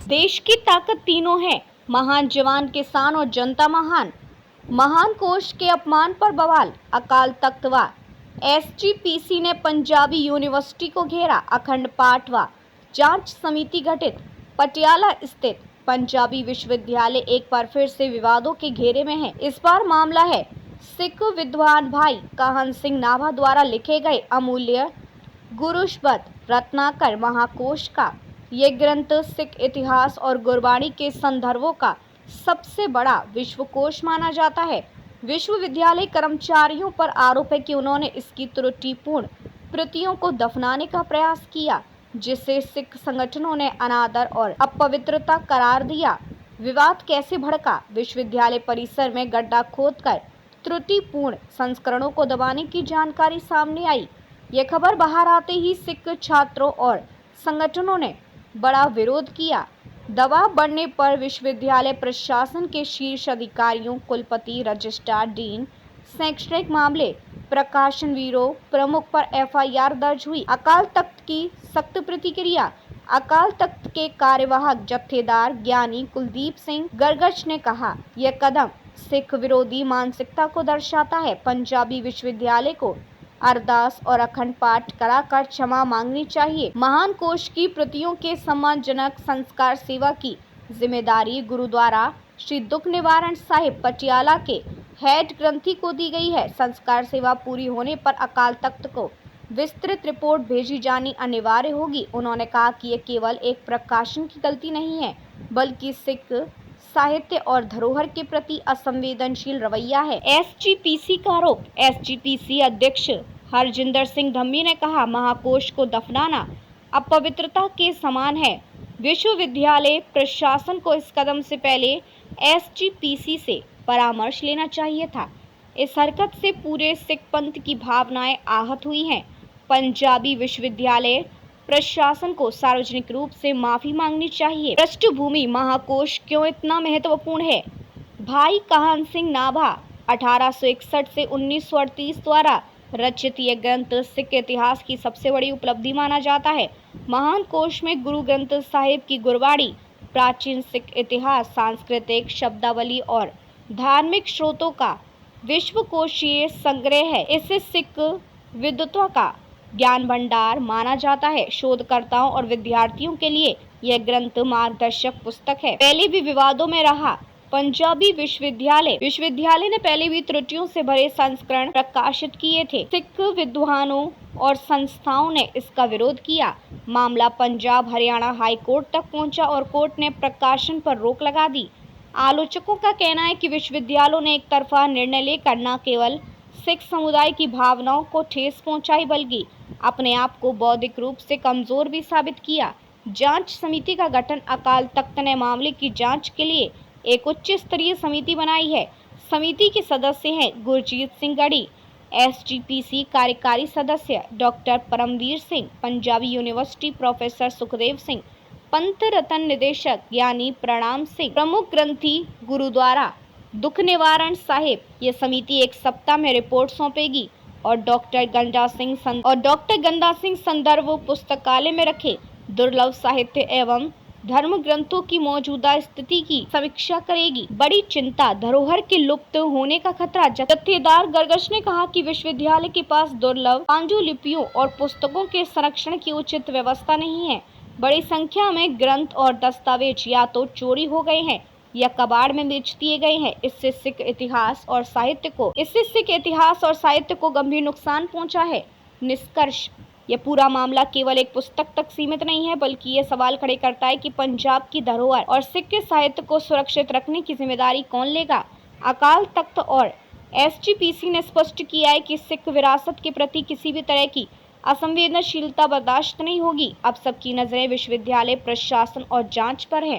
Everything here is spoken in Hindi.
देश की ताकत तीनों है, महान जवान, किसान और जनता महान। महान कोश के अपमान पर बवाल, अकाल तख्त व एसजीपीसी ने पंजाबी यूनिवर्सिटी को घेरा। अखंड पाठ व जांच समिति गठित। पटियाला स्थित पंजाबी विश्वविद्यालय एक बार फिर से विवादों के घेरे में है। इस बार मामला है सिख विद्वान भाई काहन सिंह नाभा द्वारा लिखे गए अमूल्य गुरुशब्द रत्नाकर महाकोश का। ये ग्रंथ सिख इतिहास और गुरबाणी के संदर्भों का सबसे बड़ा विश्वकोश माना जाता है। विश्वविद्यालय कर्मचारियों पर आरोप है कि उन्होंने इसकी त्रुटिपूर्ण प्रतियों को दफनाने का प्रयास किया, जिसे सिख संगठनों ने अनादर और अपवित्रता करार दिया। विवाद कैसे भड़का? विश्वविद्यालय परिसर में गड्ढा खोदकर त्रुटिपूर्ण संस्करणों को दबाने की जानकारी सामने आई। ये खबर बाहर आते ही सिख छात्रों और संगठनों ने बड़ा विरोध किया। दबाव बढ़ने पर विश्वविद्यालय प्रशासन के शीर्ष अधिकारियों, कुलपति, रजिस्ट्रार, डीन, शैक्षणिक मामले, प्रकाशन ब्यूरो प्रमुख पर एफआईआर दर्ज हुई। अकाल तख्त की सख्त प्रतिक्रिया। अकाल तख्त के कार्यवाहक जत्थेदार ज्ञानी कुलदीप सिंह गरगच ने कहा, यह कदम सिख विरोधी मानसिकता को दर्शाता है। पंजाबी विश्वविद्यालय को अरदास और अखंड पाठ कराकर क्षमा मांगनी चाहिए। महान कोश की प्रतियों के सम्मानजनक संस्कार सेवा की जिम्मेदारी गुरुद्वारा श्री दुख निवारण साहिब पटियाला के हेड ग्रंथी को दी गई है। संस्कार सेवा पूरी होने पर अकाल तख्त को विस्तृत रिपोर्ट भेजी जानी अनिवार्य होगी। उन्होंने कहा कि यह केवल एक प्रकाशन की गलती नहीं है, बल्कि सिख साहित्य और धरोहर के प्रति असंवेदनशील रवैया है। एसजीपीसी का आरोप। एसजीपीसी अध्यक्ष हरजिंदर सिंह धम्मी ने कहा, महाकोश को दफनाना अपवित्रता के समान है। विश्वविद्यालय प्रशासन को इस कदम से पहले एसजीपीसी से परामर्श लेना चाहिए था। इस हरकत से पूरे सिख पंथ की भावनाएं आहत हुई हैं। पंजाबी विश्वविद्यालय प्रशासन को सार्वजनिक रूप से माफी मांगनी चाहिए। पृष्ठभूमि। महाकोश क्यों इतना महत्वपूर्ण है? भाई काहन सिंह नाभा 1861 से 1938 द्वारा रचित यह ग्रंथ सिख इतिहास की सबसे बड़ी उपलब्धि माना जाता है। महान कोश में गुरु ग्रंथ साहिब की गुरबाणी, प्राचीन सिख इतिहास, सांस्कृतिक शब्दावली और धार्मिक स्रोतों का विश्वकोशीय संग्रह है। इसे सिख विद्वतों का ज्ञान भंडार माना जाता है। शोधकर्ताओं और विद्यार्थियों के लिए यह ग्रंथ मार्गदर्शक पुस्तक है। पहले भी विवादों में रहा। पंजाबी विश्वविद्यालय ने पहले भी त्रुटियों से भरे संस्करण प्रकाशित किए थे। सिख विद्वानों और संस्थाओं ने इसका विरोध किया। मामला पंजाब हरियाणा हाई कोर्ट तक पहुंचा और कोर्ट ने प्रकाशन पर रोक लगा दी। आलोचकों का कहना है कि विश्वविद्यालयों ने एक तरफा निर्णय लेकर न केवल सिख समुदाय की भावनाओं को ठेस पहुंचाई, बल्कि अपने आप को बौद्धिक रूप से कमजोर भी साबित किया। जांच समिति का गठन। अकाल तख्त ने मामले की जांच के लिए एक उच्च स्तरीय समिति बनाई है। समिति के सदस्य हैं गुरजीत सिंह गढ़ी, एसजीपीसी कार्यकारी सदस्य doctor Paramvir Singh, Punjabi university professor Sukhdev Singh, पंथ रतन निदेशक ज्ञानी प्रणाम सिंह, प्रमुख ग्रंथी गुरुद्वारा दुख निवारण साहिब। ये समिति एक सप्ताह में रिपोर्ट सौंपेगी और डॉक्टर गंदा सिंह संदर्भ पुस्तकालय में रखे दुर्लभ साहित्य एवं धर्म ग्रंथों की मौजूदा स्थिति की समीक्षा करेगी। बड़ी चिंता, धरोहर के लुप्त होने का खतरा। जत्थेदार गरगच ने कहा कि विश्वविद्यालय के पास दुर्लभ पांडुलिपियों और पुस्तकों के संरक्षण की उचित व्यवस्था नहीं है। बड़ी संख्या में ग्रंथ और दस्तावेज या तो चोरी हो गए हैं या कबाड़ में बेच दिए गए हैं। इससे सिख इतिहास और साहित्य को गंभीर नुकसान पहुंचा है। निष्कर्ष, यह पूरा मामला केवल एक पुस्तक तक सीमित नहीं है, बल्कि ये सवाल खड़े करता है कि पंजाब की धरोहर और सिख के साहित्य को सुरक्षित रखने की जिम्मेदारी कौन लेगा। अकाल तख्त और एसजीपीसी ने स्पष्ट किया है कि सिख विरासत के प्रति किसी भी तरह की असंवेदनशीलता बर्दाश्त नहीं होगी। अब सबकी नजरें विश्वविद्यालय प्रशासन और जांच पर हैं।